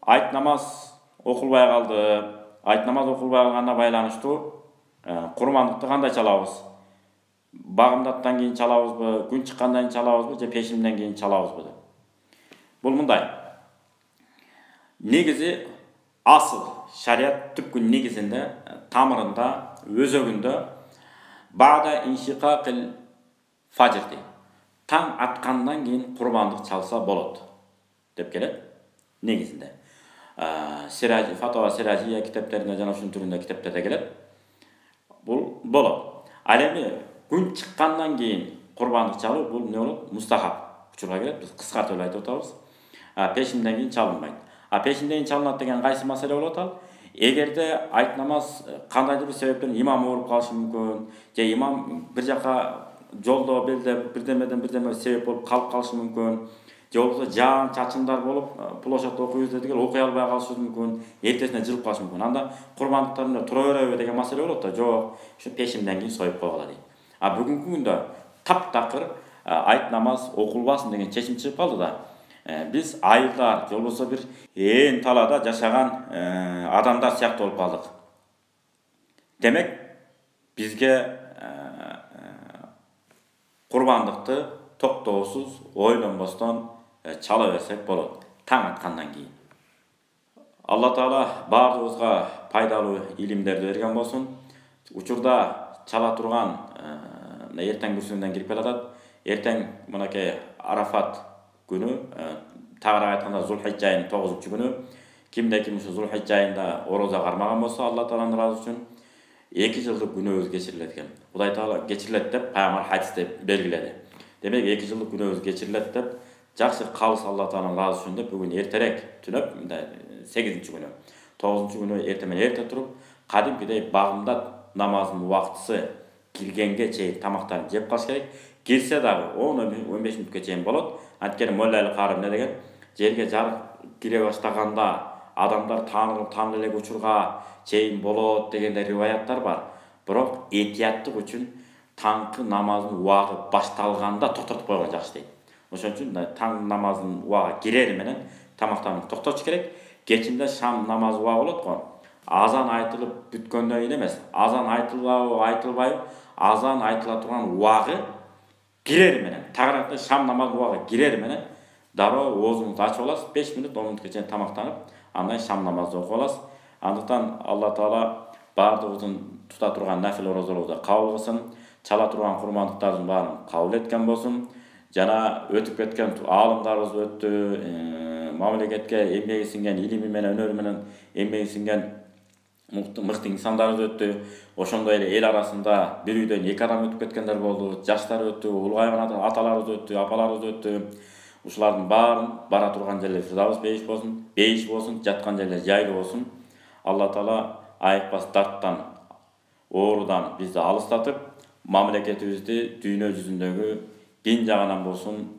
айт намаз окулбай калды. Айт намаз окулбай калганына байланыштуу курмандыкты кандай чалабыз? Багымдаттан кийин чалабызбы, күн чыккандан кийин чалабызбы, же пешимден кийин чалабызбы деп. Бул мындай. Негизи асыл шариат түпкү негизинде, тамырында, өзөгүндө бада иншиқақил фажр дейт. Таң аткандан кийин курбандык чалса болот деп келет негизинде. Сираji, Фатава Сиражия китептеринде жана ушун түрүндө китептерде келет. Бул болот. Ал эми күн чыккандан кийин курбандык чалуу бул эмне болот? Мустахаб учурга келет. Биз кыскартып айтып атабыз. Пешимден кийин чалынбайт. Пешимден кийин чалынат деген кайсы маселе болот ал? Эгерде айт намаз кандайдыр бир себептен имам ооруп калышы мүмкүн, же имам бир жака жолдо белде бирдеме себеп болуп калып калышы мүмкүн, же болбосо жаан чачындар болуп площадь окуйбуз дедик эле окуй албай калышы мүмкүн, эртесине жылып калышы мүмкүн. Анда курбандыктарында тура береби деген маселе болот да. Жок, ушу пешимден кийин союп койгула дейт. Бүгүнкү күндө таптакыр айт намаз окулбасын деген чечим чыгып калды да. Биз айылдар, же болбосо бир ээн талаада жашаган адамдар сыяктуу болуп калдык. Демек, бизге курбандыкты токтоосуз, ойлонбостон чала берсек болот, таң аткандан кийин. Алла Таала баардыгыбызга пайдалуу илимдерди берген болсун. Учурда чала турган эртең күрсүнүнөн кирип келатат. Эртең мынакей Арафат күнү, тагыраак айтканда Зулхижжа айынын 9-күнү, кимде-ким ушу Зулхижжа айында ороза кармаган болсо, Алла Тааланын ыраазы үчүн 2 жылдык күнөөбүз кечирилет экен. Кудай Таала кечирилет деп пайгамбар хадисте белгиледи. Демек 2 жылдык күнөөбүз кечирилет деп, жакшы калыс Алла Тааланын ыраазы үчүн деп бүгүн эртерээк түнөп, 8-күнү, 9-күнү эрте туруп, кадимкидей багымдат намазынын убактысы киргенге чейин тамактарын жеп калыш керек. Кирсе дагы 10-15 мүнөткө чейин болот. Анткени Молла Кары эмне деген? Жерге жарык кире баштаганда адамдар таанылып элек учурга чейин болот дегендей риваяттар бар. Бирок этияттык үчүн таңкы намазынын убагы башталганда токтотуп койгон жакшы дейт. Ошон үчүн таң намазынын убагы кирери менен тамактанып токтотуш керек. Кечинде шам намазы убагы болот го. Азан айтылып бүткөндөн кийин эмес, азан айтылбабы, айтылбайбы, азан айтыла турган убагы кирери менен, тагыракта шам намазы убагы кирери менен дароо оозуңузду ачып аласыз, 5 мүнөт 10 мүнөткө чейин тамактанып, андан шам намазды окуп аласыз. Андыктан Алла Таала баардыгыбыздын тута турган нафил орозолорду кабыл кылсын, чала турган курмандыктардын баарын кабыл эткен болсун. Жана өтүп кеткен аалымдарыбыз өттү, мамлекетке эмгеги сиңген, илими менен, өнөрү менен эмгеги сиңген мыкты инсандарыбыз өттү. Ошондой эле эл арасында бир үйдөн 2 адам өтүп кеткендер болду, жаштар өттү, улгайган аталарыбыз өттү, апаларыбыз өттү. Ушулардын баарын бара турган жерлер Фирдавс бейиш болсун, жаткан жерлер жайлуу болсун. Алла Таала айыкпас дарттан, оорудан бизди алыстатып, мамлекетибизди дүйнө жүзүндөгү дин жагынан болсун,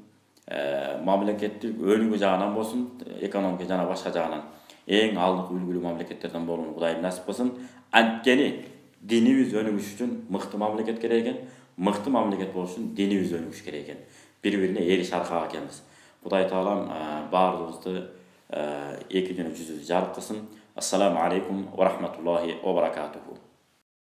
мамлекеттик өнүгүү жагынан болсун, экономика жана башка жагынан эң алдыңкы үлгүлүү мамлекеттерден болууну Кудайым насип кылсын. Анткени динибиз өнүгүш үчүн мыкты мамлекет керек экен, мыкты мамлекет болуш үчүн динибиз өнүгүш керек экен. Бири-бирине эриш аркага экенбиз. Кудай Таалам баардыгыбызды эки дүнү жүзүбүздү жарык кылсын. Ассаламу алейкум ва рахматуллахи ва баракатуху.